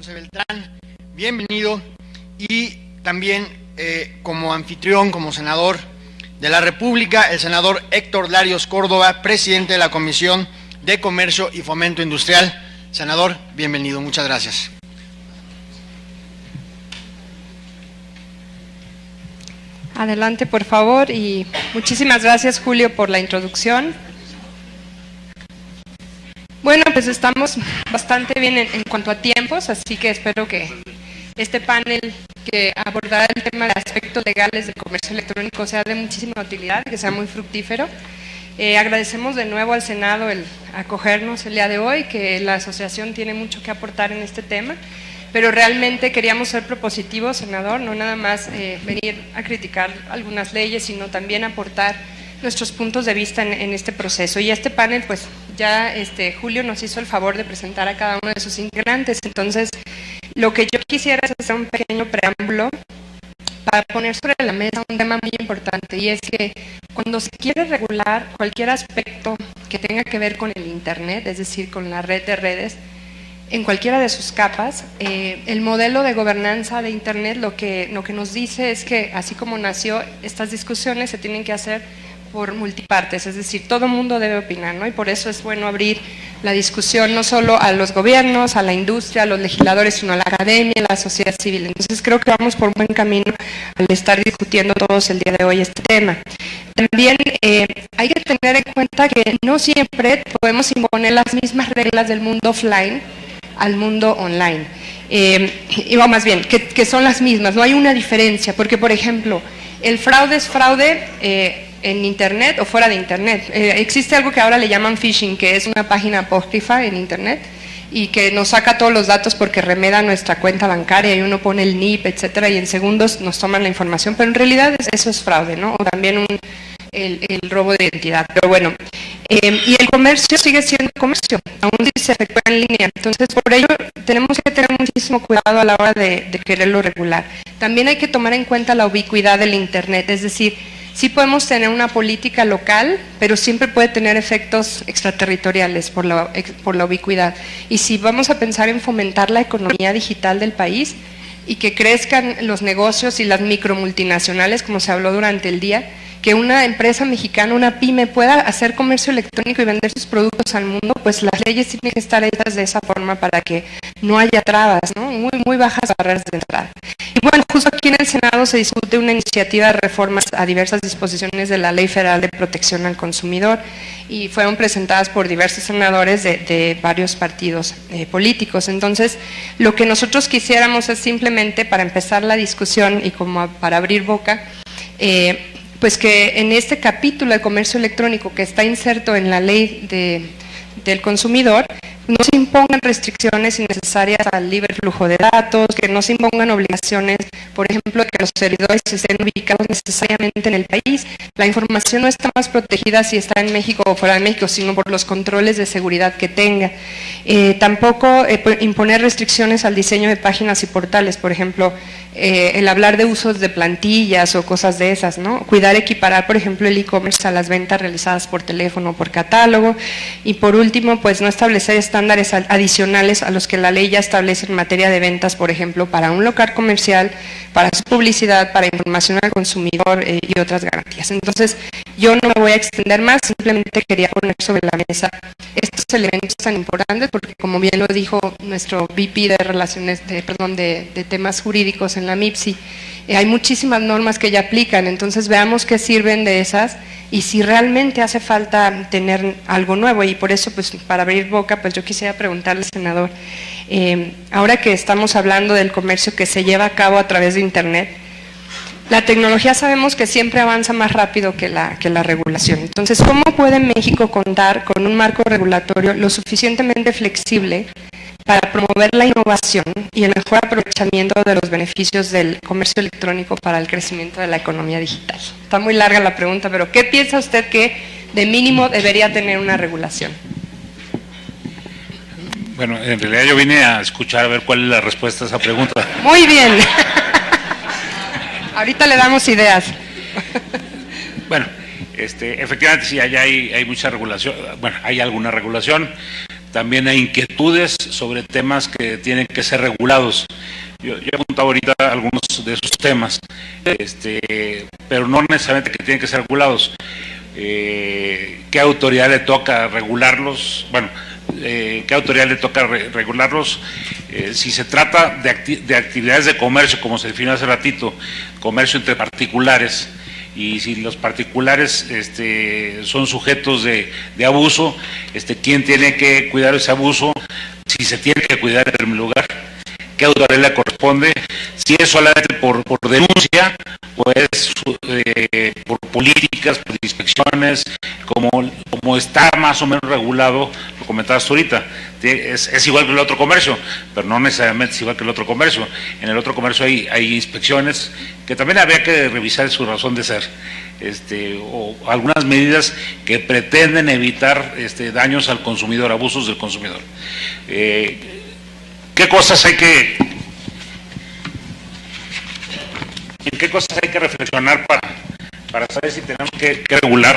José Beltrán, bienvenido, y también como anfitrión, como senador de la República, el senador Héctor Larios Córdoba, presidente de la Comisión de Comercio y Fomento Industrial. Senador, bienvenido, muchas gracias. Adelante, por favor, y muchísimas gracias, Julio, por la introducción. Bueno, pues estamos bastante bien en cuanto a tiempos, así que espero que este panel que abordará el tema de aspectos legales del comercio electrónico sea de muchísima utilidad, que sea muy fructífero. Agradecemos de nuevo al Senado el acogernos el día de hoy, que la asociación tiene mucho que aportar en este tema, pero realmente queríamos ser propositivos, senador, no nada más venir a criticar algunas leyes, sino también aportar nuestros puntos de vista en este proceso. Y este panel, pues ya Julio nos hizo el favor de presentar a cada uno de sus integrantes, entonces lo que yo quisiera es hacer un pequeño preámbulo para poner sobre la mesa un tema muy importante, y es que cuando se quiere regular cualquier aspecto que tenga que ver con el Internet, es decir, con la red de redes, en cualquiera de sus capas, el modelo de gobernanza de Internet lo que nos dice es que, así como nació, estas discusiones se tienen que hacer por multipartes, es decir, todo el mundo debe opinar, ¿no? Y por eso es bueno abrir la discusión no solo a los gobiernos, a la industria, a los legisladores, sino a la academia, a la sociedad civil. Entonces creo que vamos por un buen camino al estar discutiendo todos el día de hoy este tema. También hay que tener en cuenta que no siempre podemos imponer las mismas reglas del mundo offline al mundo online, o más bien, que son las mismas, no hay una diferencia, porque por ejemplo, el fraude es fraude en Internet o fuera de Internet. Existe algo que ahora le llaman phishing, que es una página apócrifa en Internet y que nos saca todos los datos porque remeda nuestra cuenta bancaria y uno pone el NIP, etcétera, y en segundos nos toman la información, pero en realidad eso es fraude, ¿no? O también el robo de identidad. Pero bueno, y el comercio sigue siendo comercio, aún si se efectúa en línea. Entonces, por ello, tenemos que tener muchísimo cuidado a la hora de quererlo regular. También hay que tomar en cuenta la ubicuidad del Internet, es decir, sí podemos tener una política local, pero siempre puede tener efectos extraterritoriales por la ubicuidad. Y si vamos a pensar en fomentar la economía digital del país y que crezcan los negocios y las micromultinacionales, como se habló durante el día, que una empresa mexicana, una pyme, pueda hacer comercio electrónico y vender sus productos al mundo, pues las leyes tienen que estar hechas de esa forma para que no haya trabas, ¿no? Muy bajas barreras de entrada. Y bueno, justo aquí en el Senado se discute una iniciativa de reformas a diversas disposiciones de la Ley Federal de Protección al Consumidor y fueron presentadas por diversos senadores de varios partidos políticos. Entonces, lo que nosotros quisiéramos es simplemente, para empezar la discusión y como para abrir boca, pues que en este capítulo de comercio electrónico que está inserto en la ley del consumidor, no se impongan restricciones innecesarias al libre flujo de datos, que no se impongan obligaciones, por ejemplo, de que los servidores estén ubicados necesariamente en el país. La información no está más protegida si está en México o fuera de México, sino por los controles de seguridad que tenga. Tampoco imponer restricciones al diseño de páginas y portales, por ejemplo, el hablar de usos de plantillas o cosas de esas, ¿no? Cuidar, equiparar, por ejemplo, el e-commerce a las ventas realizadas por teléfono o por catálogo. Y por último, pues no establecer estándares adicionales a los que la ley ya establece en materia de ventas, por ejemplo, para un local comercial, para su publicidad, para información al consumidor y otras garantías. Entonces, yo no me voy a extender más, simplemente quería poner sobre la mesa estos elementos tan importantes, porque como bien lo dijo nuestro VP de Relaciones, de temas jurídicos en la MIPSI, hay muchísimas normas que ya aplican, entonces veamos qué sirven de esas y si realmente hace falta tener algo nuevo. Y por eso, pues para abrir boca, pues yo quisiera preguntarle, senador, ahora que estamos hablando del comercio que se lleva a cabo a través de Internet, la tecnología sabemos que siempre avanza más rápido que la regulación. Entonces, ¿cómo puede México contar con un marco regulatorio lo suficientemente flexible para promover la innovación y el mejor aprovechamiento de los beneficios del comercio electrónico para el crecimiento de la economía digital? Está muy larga la pregunta, pero ¿qué piensa usted que de mínimo debería tener una regulación? Bueno, en realidad yo vine a escuchar a ver cuál es la respuesta a esa pregunta. Muy bien. Ahorita le damos ideas. Bueno, efectivamente sí, hay mucha regulación, bueno, hay alguna regulación. también hay inquietudes sobre temas que tienen que ser regulados. Yo he apuntado ahorita algunos de esos temas, pero no necesariamente que tienen que ser regulados. ¿Qué autoridad le toca regularlos? Bueno, ¿qué autoridad le toca regularlos? Si se trata de actividades de comercio, como se definió hace ratito, comercio entre particulares, y si los particulares son sujetos de abuso, ¿quién tiene que cuidar ese abuso? Si se tiene que cuidar en primer lugar, ¿qué autoridad le corresponde? Si es solamente por denuncia, pues por políticas, por inspecciones, como está más o menos regulado, lo comentabas ahorita, es igual que el otro comercio, pero no necesariamente es igual que el otro comercio. En el otro comercio hay inspecciones que también habría que revisar su razón de ser, o algunas medidas que pretenden evitar daños al consumidor, abusos del consumidor. ¿Qué cosas hay que reflexionar para saber si tenemos que regular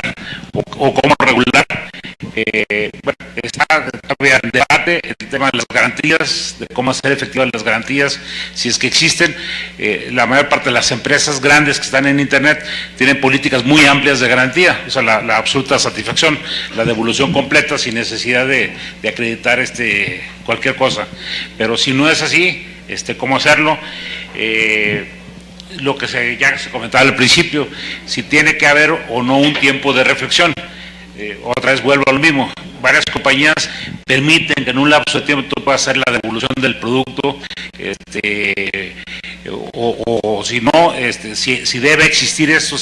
o cómo regular? Bueno, está todavía en debate el tema de las garantías, de cómo hacer efectivas las garantías, si es que existen. La mayor parte de las empresas grandes que están en Internet tienen políticas muy amplias de garantía, o sea, la absoluta satisfacción, la devolución completa sin necesidad de acreditar cualquier cosa. Pero si no es así, ¿cómo hacerlo? Lo que ya se comentaba al principio, si tiene que haber o no un tiempo de reflexión. Otra vez vuelvo a lo mismo, varias compañías permiten que en un lapso de tiempo tú puedas hacer la devolución del producto, o si no, si debe existir eso,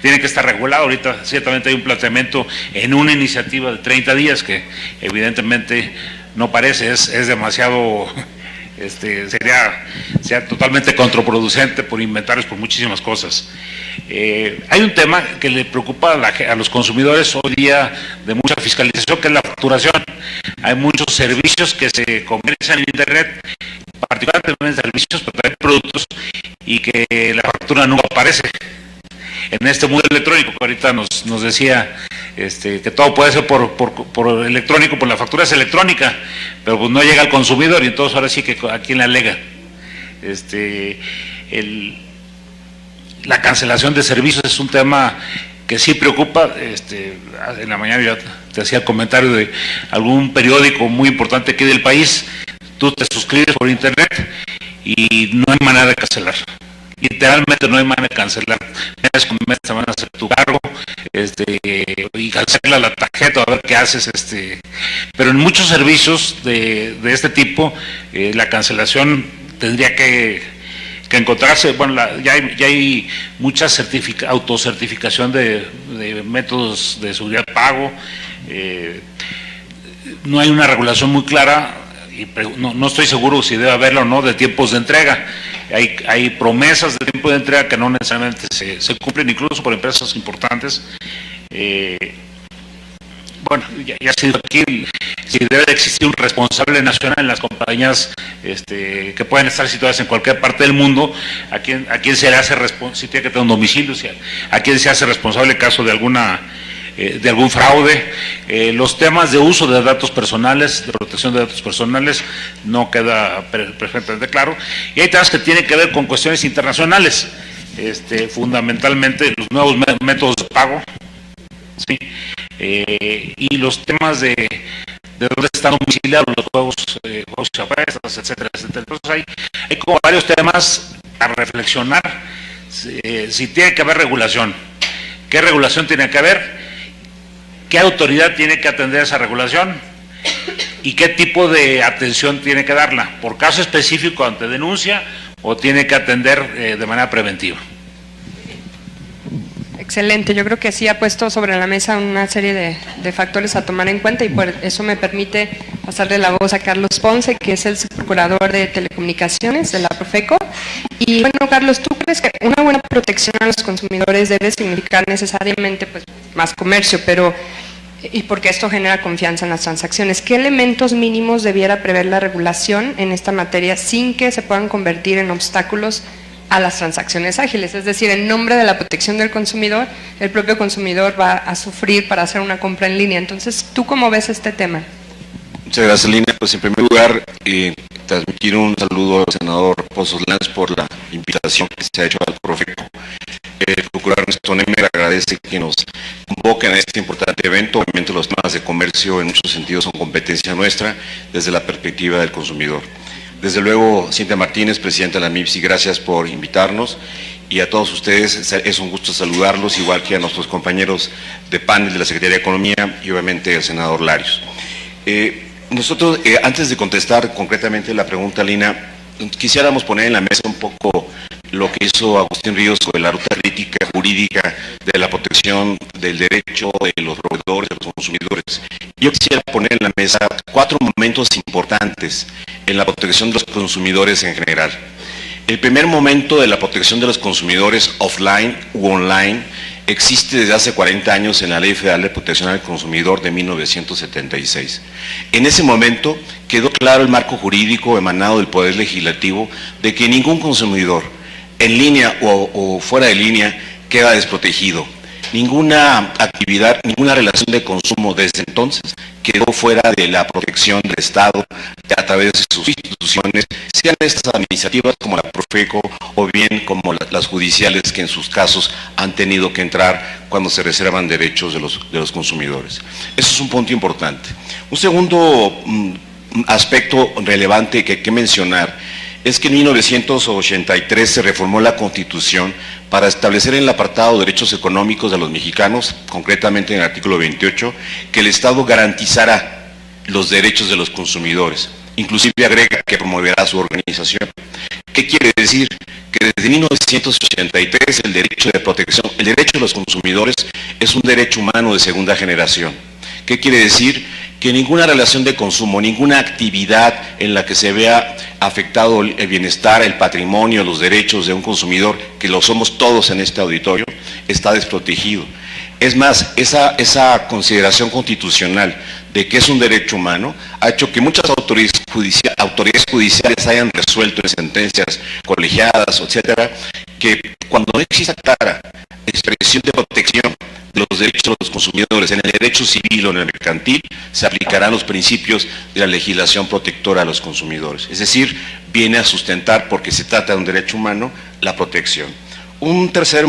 tiene que estar regulado. Ahorita ciertamente hay un planteamiento en una iniciativa de 30 días que evidentemente no parece, es demasiado... sería totalmente contraproducente por inventarios, por muchísimas cosas. Hay un tema que le preocupa a los consumidores hoy día de mucha fiscalización, que es la facturación. Hay muchos servicios que se comercian en Internet, particularmente servicios, pero también productos, y que la factura nunca aparece. En este mundo electrónico que ahorita nos decía que todo puede ser por electrónico, pues la factura es electrónica, pero pues no llega al consumidor, y entonces ahora sí que a quién le alega. La cancelación de servicios es un tema que sí preocupa. En la mañana yo te hacía el comentario de algún periódico muy importante aquí del país. Tú te suscribes por Internet y no hay manera de cancelar. Literalmente no hay manera de cancelar. Mes con mes te van a hacer tu cargo, y cancela la tarjeta a ver qué haces. Pero en muchos servicios de este tipo, la cancelación tendría que encontrarse. Bueno, ya hay mucha autocertificación de métodos de seguridad pago. No hay una regulación muy clara, y no estoy seguro si debe haberla o no, de tiempos de entrega. Hay promesas de tiempo de entrega que no necesariamente se cumplen, incluso por empresas importantes. Bueno, ya se dijo aquí, si debe de existir un responsable nacional en las compañías que pueden estar situadas en cualquier parte del mundo, a quién se le hace responsable, si tiene que tener un domicilio, a quién se hace responsable en caso de algún fraude. Los temas de uso de datos personales, de protección de datos personales, no queda perfectamente claro. Y hay temas que tienen que ver con cuestiones internacionales, fundamentalmente los nuevos métodos de pago, ¿sí? Y los temas de dónde están domiciliados los juegos y apuestas, etcétera, etcétera. Entonces hay como varios temas a reflexionar. Si tiene que haber regulación, ¿qué regulación tiene que haber? ¿Qué autoridad tiene que atender esa regulación? ¿Y qué tipo de atención tiene que darla? ¿Por caso específico ante denuncia o tiene que atender de manera preventiva? Excelente, yo creo que sí ha puesto sobre la mesa una serie de factores a tomar en cuenta, y por eso me permite pasarle la voz a Carlos Ponce, que es el subprocurador de Telecomunicaciones de la Profeco. Y bueno, Carlos, ¿tú crees que una buena protección a los consumidores debe significar necesariamente pues más comercio, y porque esto genera confianza en las transacciones? ¿Qué elementos mínimos debiera prever la regulación en esta materia sin que se puedan convertir en obstáculos a las transacciones ágiles? Es decir, en nombre de la protección del consumidor, el propio consumidor va a sufrir para hacer una compra en línea. Entonces, ¿tú cómo ves este tema? Muchas gracias, Lina. Pues en primer lugar, transmitir un saludo al senador Pozos Lanz por la invitación que se ha hecho al Profeco. El procurador Ernesto Nemer agradece que nos convoquen a este importante evento. Obviamente los temas de comercio en muchos sentidos son competencia nuestra desde la perspectiva del consumidor. Desde luego, Cintia Martínez, presidenta de la MIPSI, gracias por invitarnos. Y a todos ustedes es un gusto saludarlos, igual que a nuestros compañeros de panel de la Secretaría de Economía y obviamente al senador Larios. Nosotros, antes de contestar concretamente la pregunta, Lina, quisiéramos poner en la mesa un poco lo que hizo Agustín Ríos sobre la ruta crítica jurídica de la protección del derecho de los proveedores, de los consumidores. Yo quisiera poner en la mesa 4 momentos importantes en la protección de los consumidores en general. El primer momento de la protección de los consumidores offline u online existe desde hace 40 años en la Ley Federal de Protección al Consumidor de 1976. En ese momento quedó claro el marco jurídico emanado del Poder Legislativo de que ningún consumidor, en línea o fuera de línea, queda desprotegido. Ninguna actividad, ninguna relación de consumo desde entonces quedó fuera de la protección del Estado a través de sus instituciones, sean estas administrativas como la Profeco o bien como las judiciales que en sus casos han tenido que entrar cuando se reservan derechos de los consumidores. Eso es un punto importante. Un segundo aspecto relevante que hay que mencionar es que en 1983 se reformó la Constitución para establecer en el apartado de derechos económicos de los mexicanos, concretamente en el artículo 28, que el Estado garantizará los derechos de los consumidores, inclusive agrega que promoverá su organización. ¿Qué quiere decir? Que desde 1983 el derecho de protección, el derecho de los consumidores es un derecho humano de segunda generación. ¿Qué quiere decir? Que ninguna relación de consumo, ninguna actividad en la que se vea afectado el bienestar, el patrimonio, los derechos de un consumidor, que lo somos todos en este auditorio, está desprotegido. Es más, esa consideración constitucional de que es un derecho humano ha hecho que muchas autoridades judiciales hayan resuelto en sentencias colegiadas, etcétera, que cuando no exista clara expresión de protección de los derechos de los consumidores en el derecho civil o en el mercantil, se aplicarán los principios de la legislación protectora a los consumidores. Es decir, viene a sustentar, porque se trata de un derecho humano, la protección. Un tercer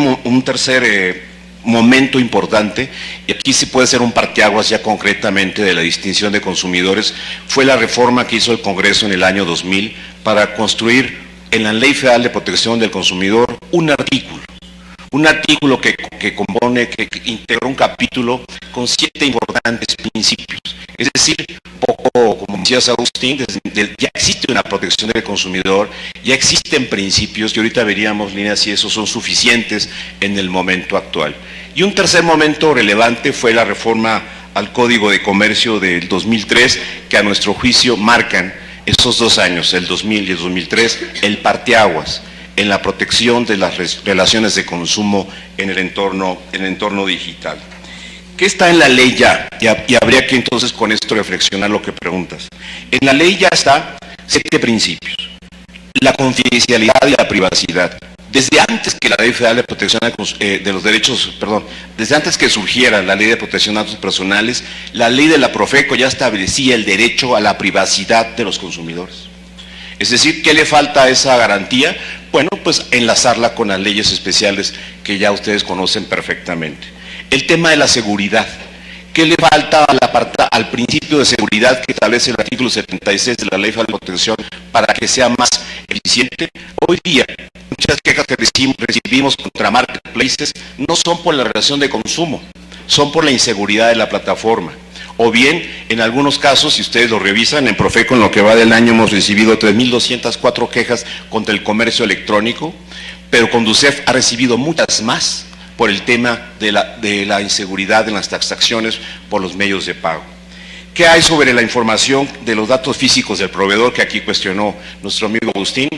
momento importante, y aquí sí puede ser un parteaguas ya concretamente de la distinción de consumidores, fue la reforma que hizo el Congreso en el año 2000 para construir en la Ley Federal de Protección del Consumidor un artículo que integra un capítulo con 7 importantes principios. Es decir, poco, como decías Agustín, ya existe una protección del consumidor, ya existen principios, y ahorita veríamos, Lina, si esos son suficientes en el momento actual. Y un tercer momento relevante fue la reforma al Código de Comercio del 2003, que a nuestro juicio marcan esos 2 años, el 2000 y el 2003, el parteaguas en la protección de las relaciones de consumo en el entorno digital. ¿Qué está en la ley ya? Y habría que entonces con esto reflexionar lo que preguntas. En la ley ya está 7 principios. La confidencialidad y la privacidad. Desde antes que la Ley Federal de Protección de los Derechos, desde antes que surgiera la Ley de Protección de Datos Personales, la ley de la Profeco ya establecía el derecho a la privacidad de los consumidores. Es decir, ¿qué le falta a esa garantía? Bueno, pues enlazarla con las leyes especiales que ya ustedes conocen perfectamente. El tema de la seguridad. ¿Qué le falta al principio de seguridad que establece el artículo 76 de la Ley Federal de Protección para que sea más eficiente? Hoy día, muchas quejas que recibimos contra marketplaces no son por la relación de consumo, son por la inseguridad de la plataforma. O bien, en algunos casos, si ustedes lo revisan, en Profeco en lo que va del año hemos recibido 3.204 quejas contra el comercio electrónico, pero Conducef ha recibido muchas más por el tema de la inseguridad en las transacciones por los medios de pago. ¿Qué hay sobre la información de los datos físicos del proveedor que aquí cuestionó nuestro amigo Agustín?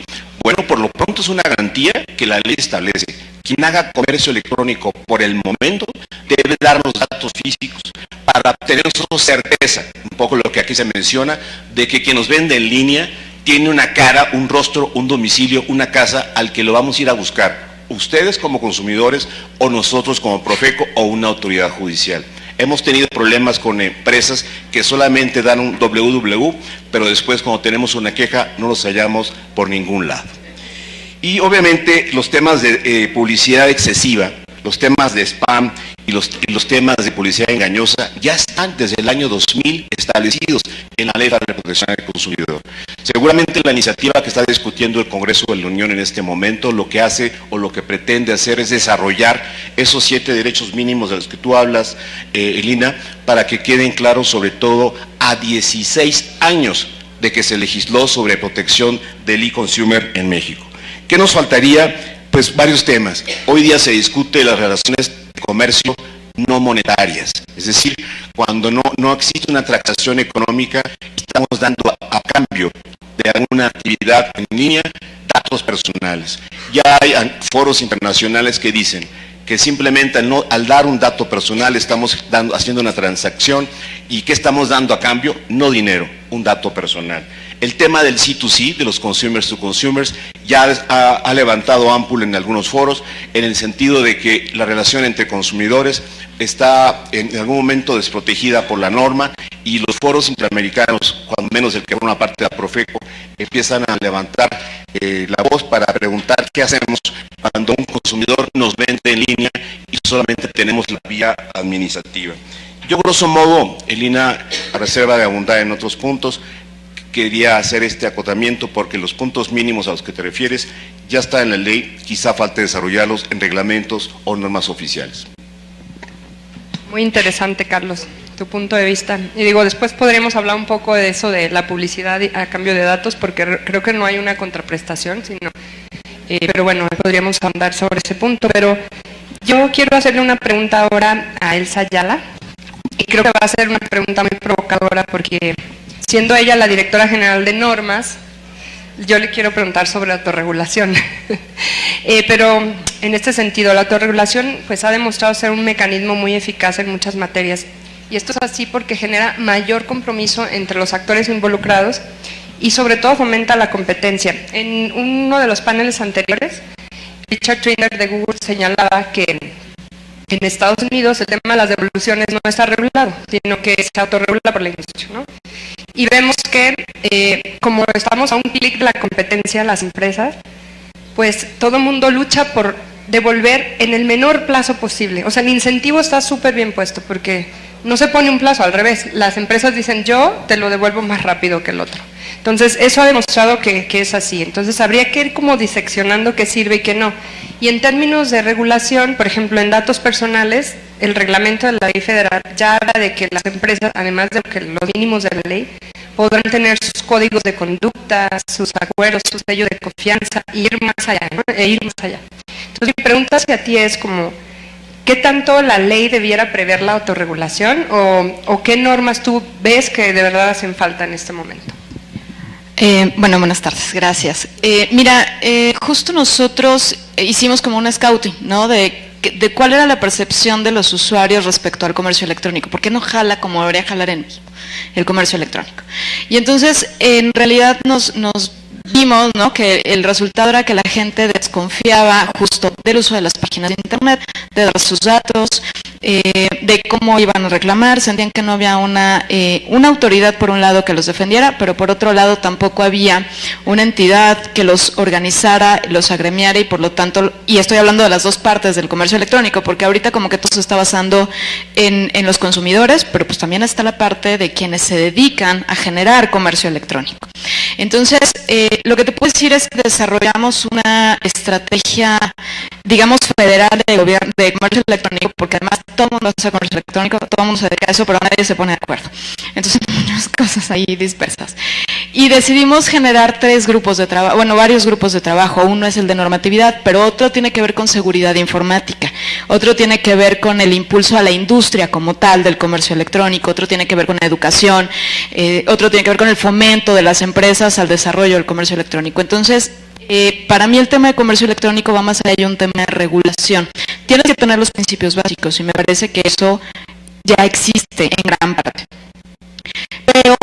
Bueno, por lo pronto es una garantía que la ley establece. Quien haga comercio electrónico por el momento debe dar los datos físicos para tener nosotros certeza, un poco lo que aquí se menciona, de que quien nos vende en línea tiene una cara, un rostro, un domicilio, una casa al que lo vamos a ir a buscar, ustedes como consumidores o nosotros como Profeco o una autoridad judicial. Hemos tenido problemas con empresas que solamente dan un www, pero después cuando tenemos una queja no los hallamos por ningún lado. Y obviamente los temas de publicidad excesiva, los temas de spam y los temas de publicidad engañosa ya están desde el año 2000 establecidos en la Ley de Protección del Consumidor. Seguramente la iniciativa que está discutiendo el Congreso de la Unión en este momento lo que hace o lo que pretende hacer es desarrollar esos 7 derechos mínimos de los que tú hablas, Elina, para que queden claros sobre todo a 16 años de que se legisló sobre protección del e-consumer en México. ¿Qué nos faltaría? Pues varios temas. Hoy día se discute las relaciones de comercio no monetarias, es decir, cuando no existe una transacción económica, estamos dando a cambio de alguna actividad en línea datos personales. Ya hay foros internacionales que dicen que simplemente al dar un dato personal estamos haciendo una transacción, y ¿qué estamos dando a cambio? No dinero, un dato personal. El tema del C2C, de los consumers to consumers, ya ha levantado ámpula en algunos foros, en el sentido de que la relación entre consumidores está en algún momento desprotegida por la norma, y los foros interamericanos, cuando menos el que forma parte de la Profeco, empiezan a levantar la voz para preguntar qué hacemos cuando un consumidor nos vende en línea y solamente tenemos la vía administrativa. Yo, grosso modo, Elina, a reserva de abundar en otros puntos, quería hacer este acotamiento porque los puntos mínimos a los que te refieres ya están en la ley, quizá falte desarrollarlos en reglamentos o normas oficiales. Muy interesante, Carlos, tu punto de vista. Y digo, después podríamos hablar un poco de eso de la publicidad a cambio de datos, porque creo que no hay una contraprestación, sino, pero bueno, podríamos andar sobre ese punto. Pero yo quiero hacerle una pregunta ahora a Elsa Ayala, y creo que va a ser una pregunta muy provocadora, porque siendo ella la directora general de normas, yo le quiero preguntar sobre la autorregulación. Pero en este sentido, la autorregulación pues ha demostrado ser un mecanismo muy eficaz en muchas materias, y esto es así porque genera mayor compromiso entre los actores involucrados y sobre todo fomenta la competencia. En uno de los paneles anteriores, Richard Trinder de Google señalaba que en Estados Unidos el tema de las devoluciones no está regulado, sino que se autorregula por la industria, ¿no? Y vemos que como estamos a un clic de la competencia, las empresas, pues todo el mundo lucha por devolver en el menor plazo posible. O sea, el incentivo está súper bien puesto, porque no se pone un plazo, al revés. Las empresas dicen, yo te lo devuelvo más rápido que el otro. Entonces, eso ha demostrado que es así. Entonces, habría que ir como diseccionando qué sirve y qué no. Y en términos de regulación, por ejemplo, en datos personales, el reglamento de la ley federal ya habla de que las empresas, además de los mínimos de la ley, podrán tener sus códigos de conducta, sus acuerdos, su sello de confianza, e ir más allá, ¿no? Entonces, mi pregunta hacia ti es como, ¿qué tanto la ley debiera prever la autorregulación, o qué normas tú ves que de verdad hacen falta en este momento? Bueno, buenas tardes, gracias. Mira, justo nosotros hicimos como un scouting, ¿no? De cuál era la percepción de los usuarios respecto al comercio electrónico. ¿Por qué no jala como debería jalar en México el comercio electrónico? Y entonces, en realidad nos vimos, ¿no?, que el resultado era que la gente desconfiaba justo del uso de las páginas de internet, de dar sus datos, de cómo iban a reclamar. Sentían que no había una autoridad por un lado que los defendiera, pero por otro lado tampoco había una entidad que los organizara, los agremiara, y por lo tanto, y estoy hablando de las dos partes del comercio electrónico, porque ahorita como que todo se está basando en los consumidores, pero pues también está la parte de quienes se dedican a generar comercio electrónico. Entonces, lo que te puedo decir es que desarrollamos una estrategia, digamos, federal de comercio electrónico, porque además todo el mundo hace comercio electrónico, todo el mundo se dedica a eso, pero nadie se pone de acuerdo. Entonces, muchas cosas ahí dispersas. Y decidimos generar varios grupos de trabajo. Uno es el de normatividad, pero otro tiene que ver con seguridad informática, otro tiene que ver con el impulso a la industria como tal del comercio electrónico, otro tiene que ver con educación, otro tiene que ver con el fomento de las empresas al desarrollo del comercio electrónico. Entonces, para mí el tema de comercio electrónico va más allá de un tema de regulación. Tienes que tener los principios básicos, y me parece que eso ya existe en gran parte. Pero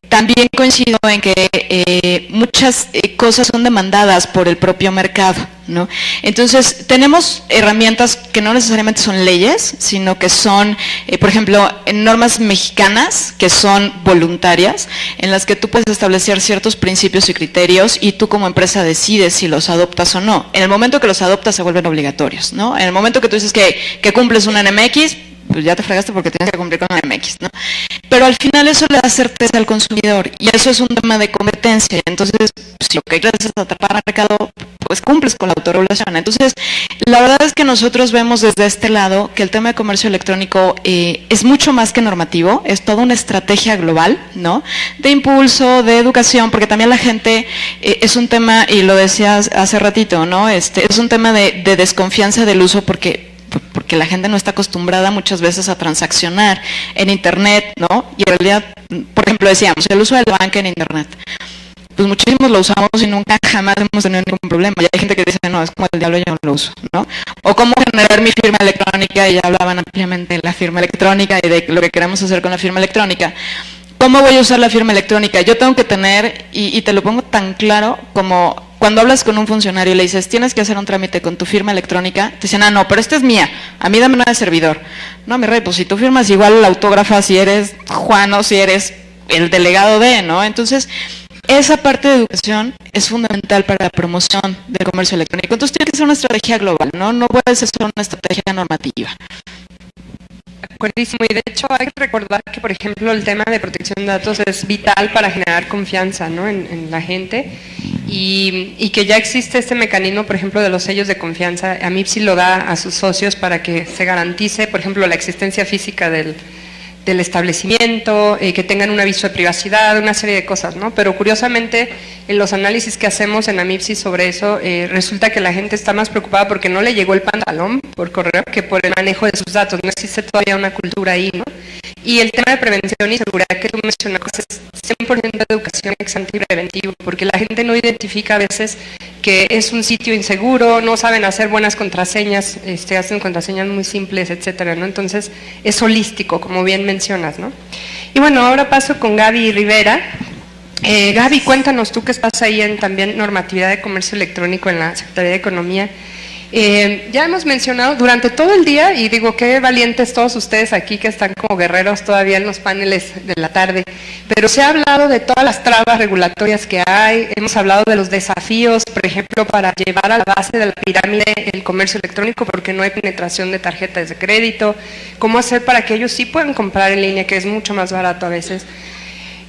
también coincido en que muchas cosas son demandadas por el propio mercado, ¿no? Entonces, tenemos herramientas que no necesariamente son leyes, sino que son, por ejemplo, normas mexicanas que son voluntarias, en las que tú puedes establecer ciertos principios y criterios y tú como empresa decides si los adoptas o no. En el momento que los adoptas se vuelven obligatorios, ¿no? En el momento que tú dices que cumples un NMX, pues ya te fregaste porque tienes que cumplir con el NMX, ¿no? Pero al final eso le da certeza al consumidor y eso es un tema de competencia. Entonces, si lo que quieres es atrapar al mercado, pues cumples con la autorregulación. Entonces, la verdad es que nosotros vemos desde este lado que el tema de comercio electrónico es mucho más que normativo, es toda una estrategia global, ¿no? De impulso, de educación, porque también la gente es un tema, y lo decías hace ratito, ¿no? Es un tema de desconfianza del uso porque la gente no está acostumbrada muchas veces a transaccionar en Internet, ¿no? Y en realidad, por ejemplo, decíamos, el uso de la banca en Internet. Pues muchísimos lo usamos y nunca jamás hemos tenido ningún problema. Y hay gente que dice, no, es como el diablo, yo no lo uso, ¿no? O cómo generar mi firma electrónica, y ya hablaban ampliamente de la firma electrónica y de lo que queremos hacer con la firma electrónica. ¿Cómo voy a usar la firma electrónica? Yo tengo que tener, y te lo pongo tan claro como cuando hablas con un funcionario y le dices, tienes que hacer un trámite con tu firma electrónica, te dicen, no, pero esta es mía, a mí dame una de servidor. No, mi rey, pues si tú firmas igual la autógrafa, si eres Juan o si eres el delegado de, ¿no? Entonces, esa parte de educación es fundamental para la promoción del comercio electrónico. Entonces tiene que ser una estrategia global, ¿no? No puede ser solo una estrategia normativa. Acuerdísimo, y de hecho hay que recordar que, por ejemplo, el tema de protección de datos es vital para generar confianza, ¿no? en la gente, y que ya existe este mecanismo, por ejemplo, de los sellos de confianza. AMIPSI lo da a sus socios para que se garantice, por ejemplo, la existencia física del establecimiento, que tengan un aviso de privacidad, una serie de cosas, ¿no? Pero curiosamente, en los análisis que hacemos en AMIPSI sobre eso, resulta que la gente está más preocupada porque no le llegó el pantalón por correo que por el manejo de sus datos. No existe todavía una cultura ahí, ¿no? Y el tema de prevención y seguridad que tú mencionabas es 100% de educación ex ante y preventivo, porque la gente no identifica a veces que es un sitio inseguro, no saben hacer buenas contraseñas, hacen contraseñas muy simples, etcétera, ¿no? Entonces, es holístico, como bien mencionas, ¿no? Y bueno, ahora paso con Gaby Rivera. Gaby, cuéntanos tú que estás ahí en también normatividad de comercio electrónico en la Secretaría de Economía. Ya hemos mencionado durante todo el día, y digo, qué valientes todos ustedes aquí que están como guerreros todavía en los paneles de la tarde, pero se ha hablado de todas las trabas regulatorias que hay, hemos hablado de los desafíos, por ejemplo, para llevar a la base de la pirámide el comercio electrónico porque no hay penetración de tarjetas de crédito, cómo hacer para que ellos sí puedan comprar en línea, que es mucho más barato a veces.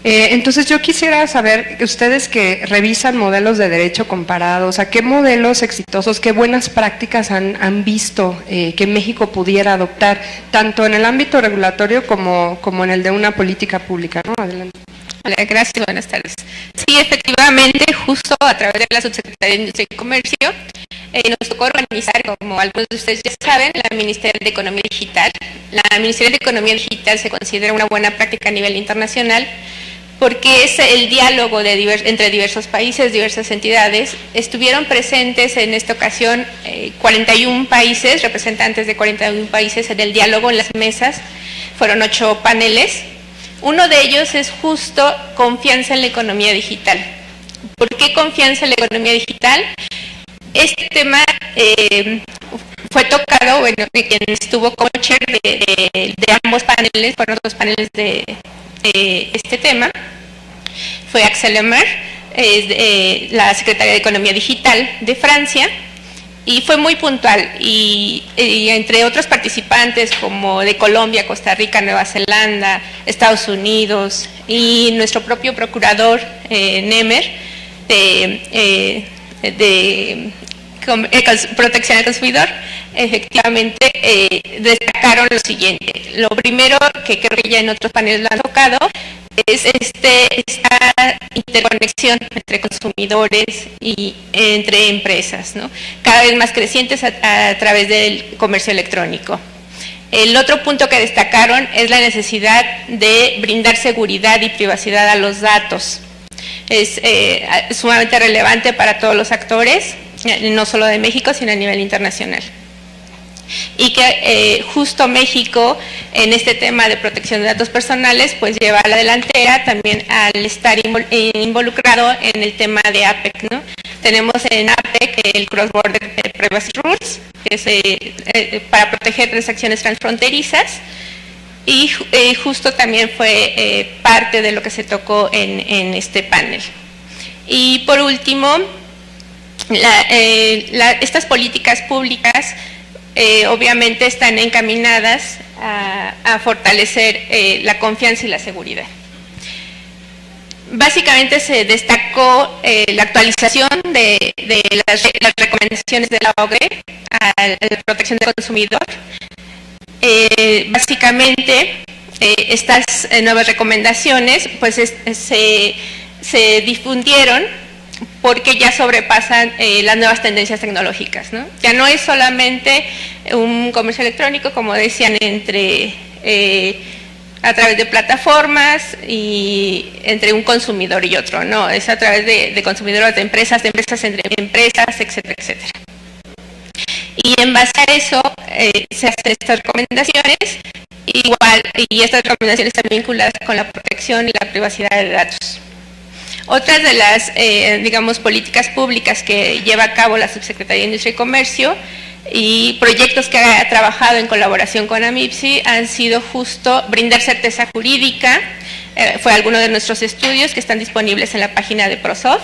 Entonces yo quisiera saber, ustedes que revisan modelos de derecho comparados, ¿a qué modelos exitosos, qué buenas prácticas han visto que México pudiera adoptar, tanto en el ámbito regulatorio como en el de una política pública, ¿no? Adelante. Hola, gracias, buenas tardes. Sí, efectivamente, justo a través de la Subsecretaría de Industria y Comercio, nos tocó organizar, como algunos de ustedes ya saben, la Ministeria de Economía Digital. La Ministeria de Economía Digital se considera una buena práctica a nivel internacional, porque es el diálogo entre diversos países, diversas entidades. Estuvieron presentes en esta ocasión 41 países, representantes de 41 países en el diálogo, en las mesas. Fueron 8 paneles. Uno de ellos es justo confianza en la economía digital. ¿Por qué confianza en la economía digital? Este tema fue tocado, bueno, quien estuvo como chair de ambos paneles, fueron los paneles de este tema, fue Axel Lemaire, la Secretaria de Economía Digital de Francia, y fue muy puntual, y entre otros participantes como de Colombia, Costa Rica, Nueva Zelanda, Estados Unidos y nuestro propio procurador Nemer de protección al consumidor, efectivamente destacaron lo siguiente. Lo primero, que creo que ya en otros paneles lo han tocado, es esta interconexión entre consumidores y entre empresas, ¿no? Cada vez más crecientes a través del comercio electrónico. El otro punto que destacaron es la necesidad de brindar seguridad y privacidad a los datos. Es sumamente relevante para todos los actores, no solo de México, sino a nivel internacional. y que justo México en este tema de protección de datos personales pues lleva a la delantera también al estar involucrado en el tema de APEC, ¿no? Tenemos en APEC el Cross Border Privacy Rules, que es para proteger transacciones transfronterizas, y justo también fue parte de lo que se tocó en este panel. Y por último, estas políticas públicas obviamente están encaminadas a fortalecer la confianza y la seguridad. Básicamente se destacó la actualización de las recomendaciones de la OCDE a la protección del consumidor. Básicamente estas nuevas recomendaciones pues se difundieron porque ya sobrepasan las nuevas tendencias tecnológicas, ¿no? Ya no es solamente un comercio electrónico, como decían, a través de plataformas y entre un consumidor y otro, no, es a través de consumidores, de empresas entre empresas, etcétera, etcétera. Y en base a eso se hacen estas recomendaciones, y estas recomendaciones están vinculadas con la protección y la privacidad de datos. Otras de las, digamos, políticas públicas que lleva a cabo la Subsecretaría de Industria y Comercio y proyectos que ha trabajado en colaboración con AMIPSI han sido justo brindar certeza jurídica. Fue alguno de nuestros estudios que están disponibles en la página de ProSoft.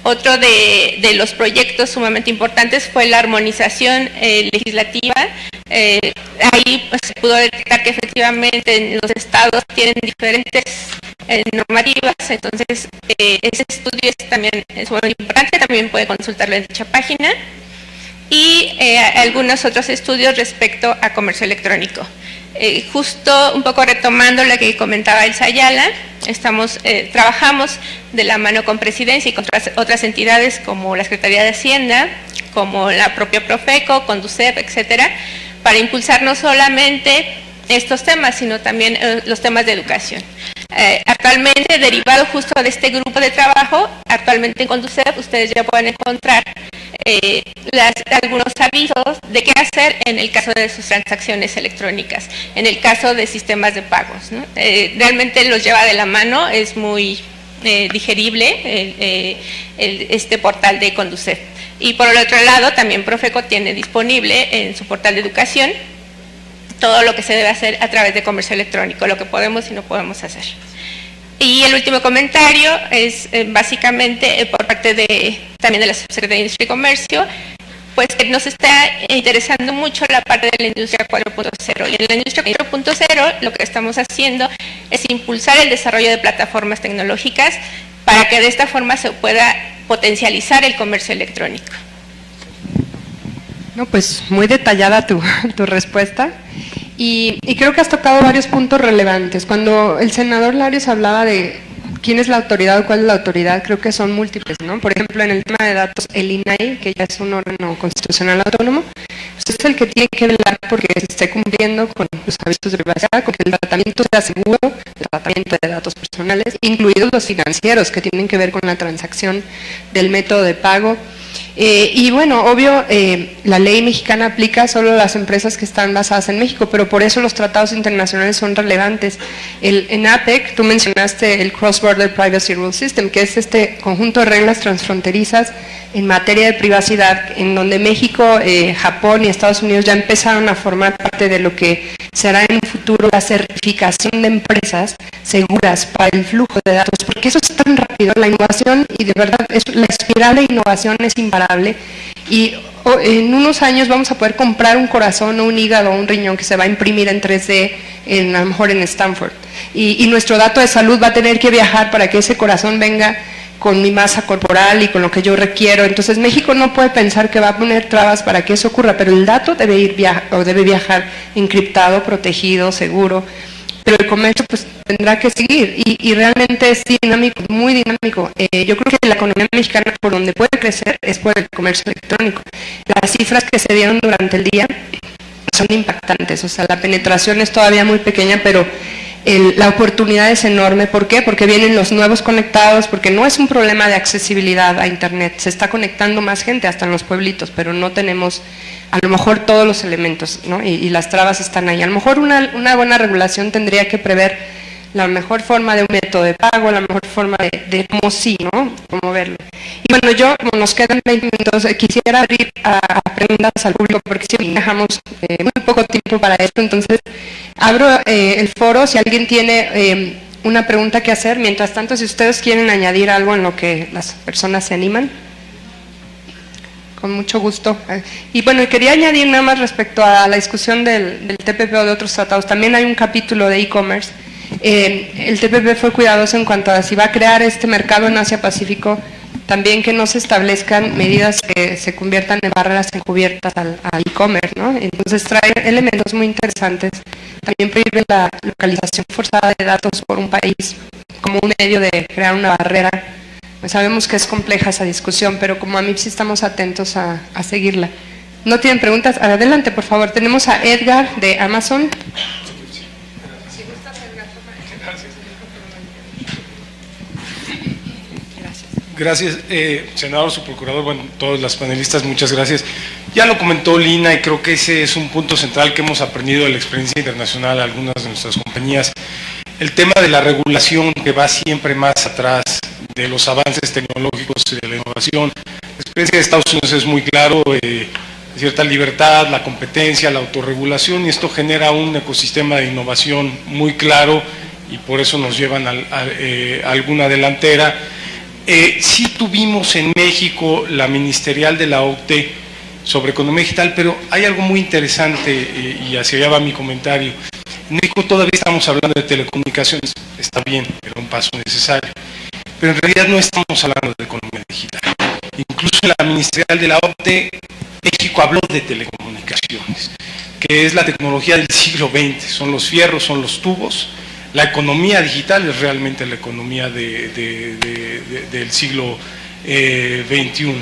Otro de los proyectos sumamente importantes fue la armonización legislativa. Ahí pues, se pudo detectar que efectivamente los estados tienen diferentes normativas, entonces ese estudio también es muy importante, también puede consultarlo en dicha página. Y algunos otros estudios respecto a comercio electrónico. Justo un poco retomando lo que comentaba Elsa Ayala, trabajamos de la mano con Presidencia y con otras entidades como la Secretaría de Hacienda, como la propia Profeco, Conducef, etcétera, para impulsar no solamente estos temas, sino también los temas de educación. Actualmente, derivado justo de este grupo de trabajo, actualmente en Conducef ustedes ya pueden encontrar algunos avisos de qué hacer en el caso de sus transacciones electrónicas, en el caso de sistemas de pagos, ¿no? Realmente los lleva de la mano, es muy digerible este portal de Conducef. Y por el otro lado, también Profeco tiene disponible en su portal de educación todo lo que se debe hacer a través de comercio electrónico, lo que podemos y no podemos hacer. Y el último comentario es básicamente por parte también de la Subsecretaría de Industria y Comercio, pues que nos está interesando mucho la parte de la industria 4.0. Y en la industria 4.0 lo que estamos haciendo es impulsar el desarrollo de plataformas tecnológicas para que de esta forma se pueda potencializar el comercio electrónico. No, pues muy detallada tu respuesta. Y creo que has tocado varios puntos relevantes. Cuando el senador Larios hablaba de quién es la autoridad o cuál es la autoridad, creo que son múltiples, ¿no? Por ejemplo, en el tema de datos, el INAI, que ya es un órgano constitucional autónomo, pues es el que tiene que velar porque se esté cumpliendo con los avisos de privacidad, con que el tratamiento sea seguro, el tratamiento de datos personales, incluidos los financieros, que tienen que ver con la transacción del método de pago. Y bueno, obvio, la ley mexicana aplica solo a las empresas que están basadas en México, pero por eso los tratados internacionales son relevantes. En APEC, tú mencionaste el Cross Border Privacy Rule System, que es este conjunto de reglas transfronterizas en materia de privacidad, en donde México, Japón y Estados Unidos ya empezaron a formar parte de lo que será en un futuro la certificación de empresas seguras para el flujo de datos, porque eso es tan rápido, la innovación, y de verdad la espiral de innovación es imparable, y en unos años vamos a poder comprar un corazón o un hígado o un riñón que se va a imprimir en 3D, a lo mejor en Stanford, y nuestro dato de salud va a tener que viajar para que ese corazón venga con mi masa corporal y con lo que yo requiero. Entonces México no puede pensar que va a poner trabas para que eso ocurra, pero el dato debe viajar encriptado, protegido, seguro, pero el comercio pues tendrá que seguir y realmente es dinámico, muy dinámico. Yo creo que la economía mexicana por donde puede crecer es por el comercio electrónico. Las cifras que se dieron durante el día son impactantes, o sea, la penetración es todavía muy pequeña, pero la oportunidad es enorme. ¿Por qué? Porque vienen los nuevos conectados, porque no es un problema de accesibilidad a Internet. Se está conectando más gente hasta en los pueblitos, pero no tenemos a lo mejor todos los elementos, ¿no? Y las trabas están ahí. A lo mejor una buena regulación tendría que prever la mejor forma de un método de pago, la mejor forma de cómo sí, ¿no? Cómo verlo. Y bueno, yo, como nos quedan 20 minutos, quisiera abrir a preguntas al público, porque si dejamos muy poco tiempo para esto. Entonces, abro el foro, si alguien tiene una pregunta que hacer. Mientras tanto, si ustedes quieren añadir algo en lo que las personas se animan. Con mucho gusto. Y bueno, quería añadir nada más respecto a la discusión del TPP o de otros tratados. También hay un capítulo de e-commerce. El TPP fue cuidadoso en cuanto a si va a crear este mercado en Asia-Pacífico, también que no se establezcan medidas que se conviertan en barreras encubiertas al e-commerce, ¿no? Entonces trae elementos muy interesantes. También prohíbe la localización forzada de datos por un país como un medio de crear una barrera. Pues sabemos que es compleja esa discusión, pero como AMIP sí estamos atentos a seguirla. ¿No tienen preguntas? Adelante, por favor. Tenemos a Edgar de Amazon. Gracias, senador, su procurador, bueno, todos los panelistas, muchas gracias. Ya lo comentó Lina y creo que ese es un punto central que hemos aprendido de la experiencia internacional, algunas de nuestras compañías. El tema de la regulación que va siempre más atrás de los avances tecnológicos y de la innovación. La experiencia de Estados Unidos es muy claro, cierta libertad, la competencia, la autorregulación, y esto genera un ecosistema de innovación muy claro y por eso nos llevan a alguna delantera. Sí tuvimos en México la ministerial de la OCDE sobre economía digital, pero hay algo muy interesante y hacia allá va mi comentario. En México todavía estamos hablando de telecomunicaciones, está bien, era un paso necesario, pero en realidad no estamos hablando de economía digital. Incluso en la ministerial de la OCDE, México habló de telecomunicaciones, que es la tecnología del siglo XX, son los fierros, son los tubos. La economía digital es realmente la economía del siglo XXI.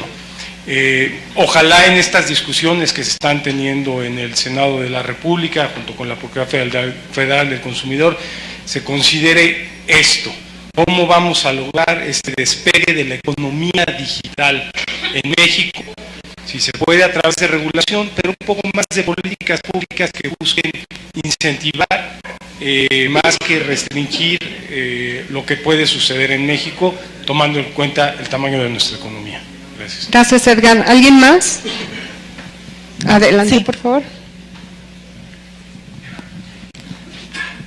Ojalá en estas discusiones que se están teniendo en el Senado de la República, junto con la Procuraduría Federal del Consumidor, se considere esto. ¿Cómo vamos a lograr este despegue de la economía digital en México? Si se puede a través de regulación, pero un poco más de políticas públicas que busquen incentivar más que restringir lo que puede suceder en México, tomando en cuenta el tamaño de nuestra economía. Gracias. Gracias, Edgar. ¿Alguien más? Adelante, sí, por favor.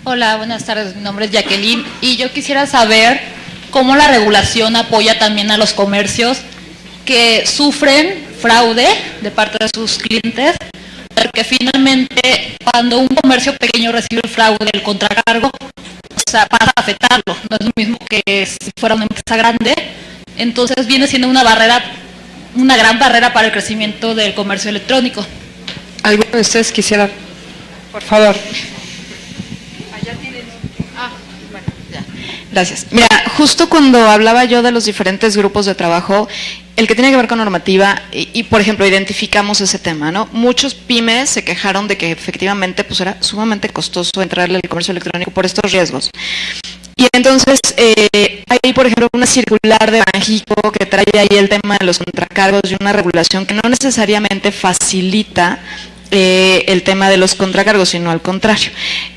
Hola, buenas tardes. Mi nombre es Jacqueline y yo quisiera saber cómo la regulación apoya también a los comercios que sufren fraude de parte de sus clientes, porque finalmente cuando un comercio pequeño recibe el fraude, el contracargo, o sea, pasa a afectarlo, no es lo mismo que si fuera una empresa grande, entonces viene siendo una barrera, una gran barrera para el crecimiento del comercio electrónico. ¿Alguno de ustedes quisiera, por favor? Gracias. Mira, justo cuando hablaba yo de los diferentes grupos de trabajo, el que tiene que ver con normativa, y por ejemplo, identificamos ese tema, ¿no? Muchos pymes se quejaron de que efectivamente pues era sumamente costoso entrarle al comercio electrónico por estos riesgos. Y entonces, hay por ejemplo una circular de Banxico que trae ahí el tema de los contracargos y una regulación que no necesariamente facilita el tema de los contracargos, sino al contrario.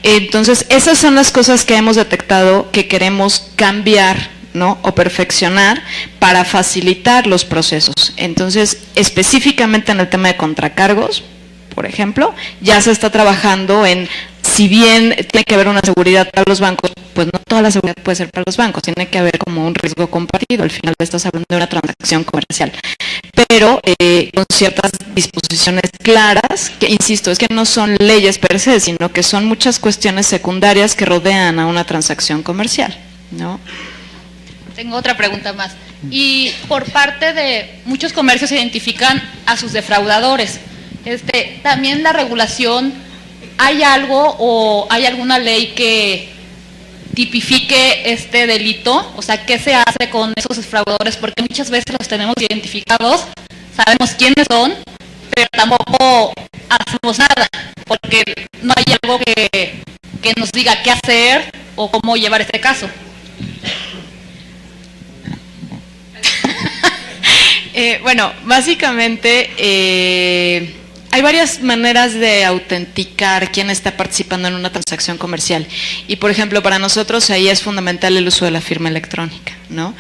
Entonces, esas son las cosas que hemos detectado que queremos cambiar, ¿no? O perfeccionar para facilitar los procesos. Entonces, específicamente en el tema de contracargos, por ejemplo, ya se está trabajando en, si bien tiene que haber una seguridad para los bancos, pues no toda la seguridad puede ser para los bancos, tiene que haber como un riesgo compartido, al final estás hablando de una transacción comercial, pero con ciertas disposiciones claras, que insisto, es que no son leyes per se, sino que son muchas cuestiones secundarias que rodean a una transacción comercial, ¿no? Tengo otra pregunta más. Y por parte de muchos comercios identifican a sus defraudadores. También la regulación, ¿hay algo o hay alguna ley que tipifique este delito? O sea, ¿qué se hace con esos defraudadores? Porque muchas veces los tenemos identificados, sabemos quiénes son, pero tampoco hacemos nada, porque no hay algo que nos diga qué hacer o cómo llevar este caso. Bueno, básicamente hay varias maneras de autenticar quién está participando en una transacción comercial. Y, por ejemplo, para nosotros ahí es fundamental el uso de la firma electrónica, ¿no?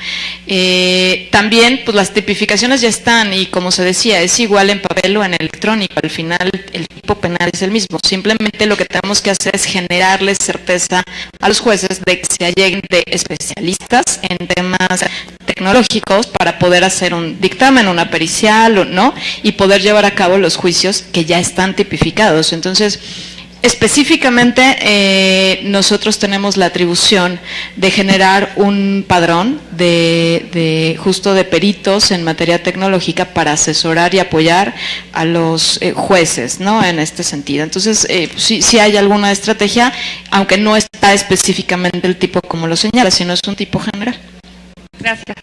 También, pues las tipificaciones ya están y, como se decía, es igual en papel o en electrónico. Al final, el tipo penal es el mismo. Simplemente lo que tenemos que hacer es generarles certeza a los jueces de que se alleguen de especialistas en temas tecnológicos para poder hacer un dictamen, una pericial, ¿no? Y poder llevar a cabo los juicios que ya están tipificados. Entonces, específicamente nosotros tenemos la atribución de generar un padrón justo de peritos en materia tecnológica para asesorar y apoyar a los jueces, ¿no? En este sentido. Entonces, sí hay alguna estrategia, aunque no está específicamente el tipo como lo señala, sino es un tipo general. Gracias.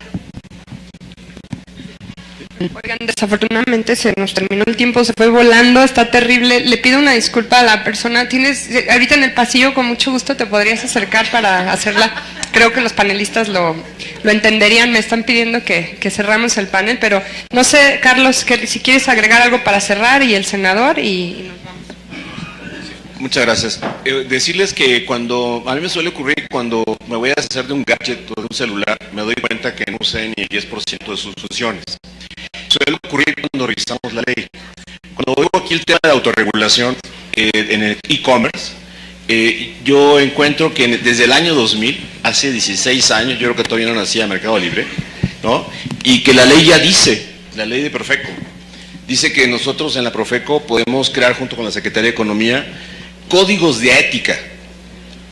Oigan, desafortunadamente se nos terminó el tiempo, se fue volando, está terrible. Le pido una disculpa a la persona. Tienes, ahorita en el pasillo, con mucho gusto te podrías acercar para hacerla. Creo que los panelistas lo entenderían. Me están pidiendo que cerramos el panel, pero no sé, Carlos, si quieres agregar algo para cerrar, y el senador, y nos vamos. Muchas gracias. Decirles que a mí me suele ocurrir cuando me voy a deshacer de un gadget o de un celular, me doy cuenta que no sé ni el 10% de sus funciones. Suele ocurrir cuando revisamos la ley. Cuando veo aquí el tema de autorregulación en el e-commerce, yo encuentro que desde el año 2000, hace 16 años, yo creo que todavía no nacía Mercado Libre, ¿no? Y que la ley ya dice, la ley de Profeco, dice que nosotros en la Profeco podemos crear junto con la Secretaría de Economía códigos de ética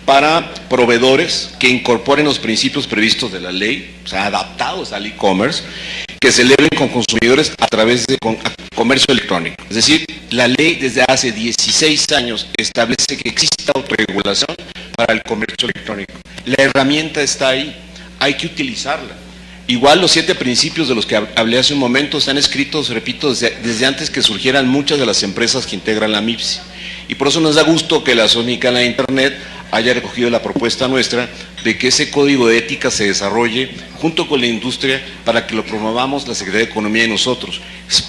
para proveedores que incorporen los principios previstos de la ley, o sea, adaptados al e-commerce, que celebren con consumidores a través de comercio electrónico. Es decir, la ley desde hace 16 años establece que existe autorregulación para el comercio electrónico. La herramienta está ahí, hay que utilizarla. Igual los 7 principios de los que hablé hace un momento están escritos, repito, desde antes que surgieran muchas de las empresas que integran la MIPSI. Y por eso nos da gusto que la Asociación Mexicana de Internet haya recogido la propuesta nuestra de que ese código de ética se desarrolle junto con la industria para que lo promovamos la Secretaría de Economía y nosotros.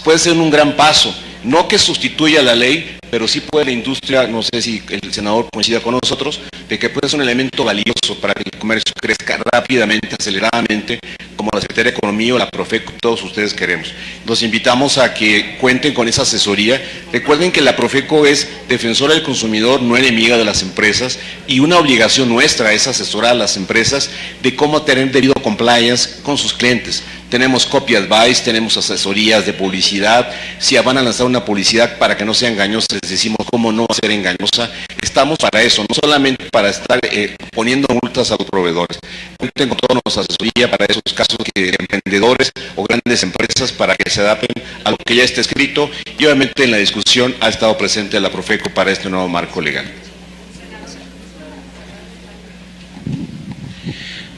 Puede ser un gran paso, no que sustituya la ley, pero sí puede la industria, no sé si el senador coincida con nosotros, de que puede ser un elemento valioso para que el comercio crezca rápidamente, aceleradamente, como la Secretaría de Economía o la Profeco, todos ustedes queremos. Los invitamos a que cuenten con esa asesoría. Recuerden que la Profeco es defensora del consumidor, no enemiga de las empresas, y una obligación nuestra es asesorar a las empresas de cómo tener debido compliance con sus clientes. Tenemos copy advice, tenemos asesorías de publicidad. Si van a lanzar una publicidad para que no sea engañosa, les decimos cómo no va a ser engañosa. Estamos para eso, no solamente para estar poniendo multas a los proveedores. Cuenten con toda nuestra asesoría para esos casos de emprendedores o grandes empresas para que se adapten a lo que ya está escrito, y obviamente en la discusión ha estado presente la Profeco para este nuevo marco legal.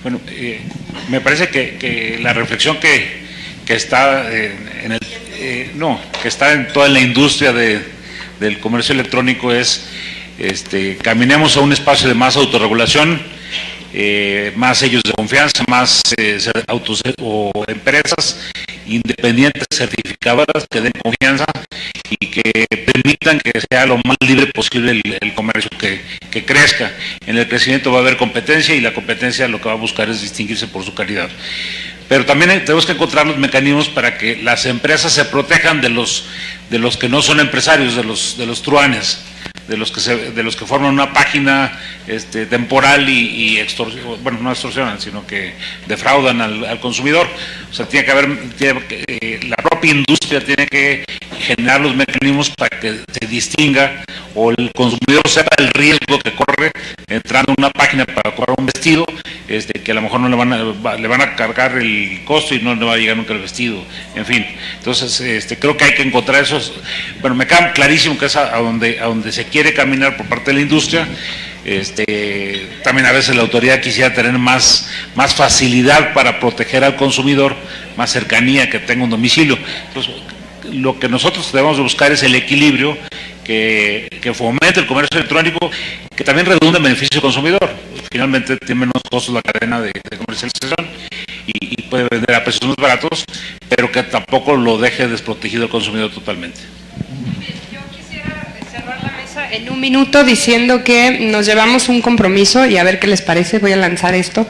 Bueno, me parece que la reflexión que está que está en toda la industria del comercio electrónico es caminemos a un espacio de más autorregulación, más sellos de confianza, más autos o empresas independientes certificadoras que den confianza y que permitan que sea lo más libre posible el comercio, que crezca. En el crecimiento va a haber competencia, y la competencia lo que va a buscar es distinguirse por su calidad. Pero también tenemos que encontrar los mecanismos para que las empresas se protejan de los que no son empresarios, de los truanes, de los que forman una página temporal y bueno, no extorsionan, sino que defraudan al consumidor. O sea, la propia industria tiene que generar los mecanismos para que se distinga, o el consumidor sepa el riesgo que corre entrando a una página para comprar un vestido, que a lo mejor no le van a cargar el costo y no le va a llegar nunca el vestido, en fin. Entonces, creo que hay que encontrar esos. Bueno, me queda clarísimo que es a donde se quiere caminar por parte de la industria. También a veces la autoridad quisiera tener más facilidad para proteger al consumidor, más cercanía, que tenga un domicilio. Entonces, lo que nosotros debemos buscar es el equilibrio, que fomente el comercio electrónico, que también redunda en beneficio del consumidor. Finalmente tiene menos costos la cadena de comercialización y puede vender a precios más baratos, pero que tampoco lo deje desprotegido al consumidor totalmente. Yo quisiera cerrar la mesa en un minuto diciendo que nos llevamos un compromiso, y a ver qué les parece, voy a lanzar esto.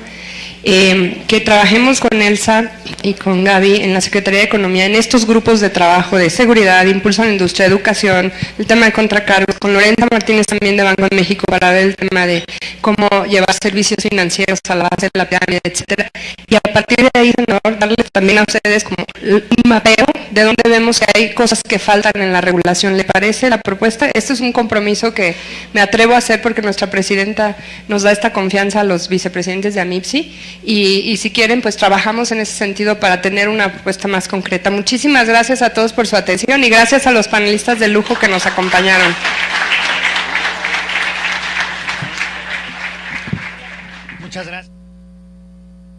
Que trabajemos con Elsa y con Gaby en la Secretaría de Economía en estos grupos de trabajo de seguridad, impulso a la industria, educación, el tema de contracargos, con Lorenta Martínez también de Banco de México para ver el tema de cómo llevar servicios financieros a la base de la pirámide, etcétera. Y a partir de ahí, senador, darles también a ustedes como un mapeo de donde vemos que hay cosas que faltan en la regulación. ¿Le parece la propuesta? Este es un compromiso que me atrevo a hacer porque nuestra presidenta nos da esta confianza a los vicepresidentes de AMIPSI. Y si quieren, pues trabajamos en ese sentido para tener una propuesta más concreta. Muchísimas gracias a todos por su atención y gracias a los panelistas de lujo que nos acompañaron. Muchas gracias.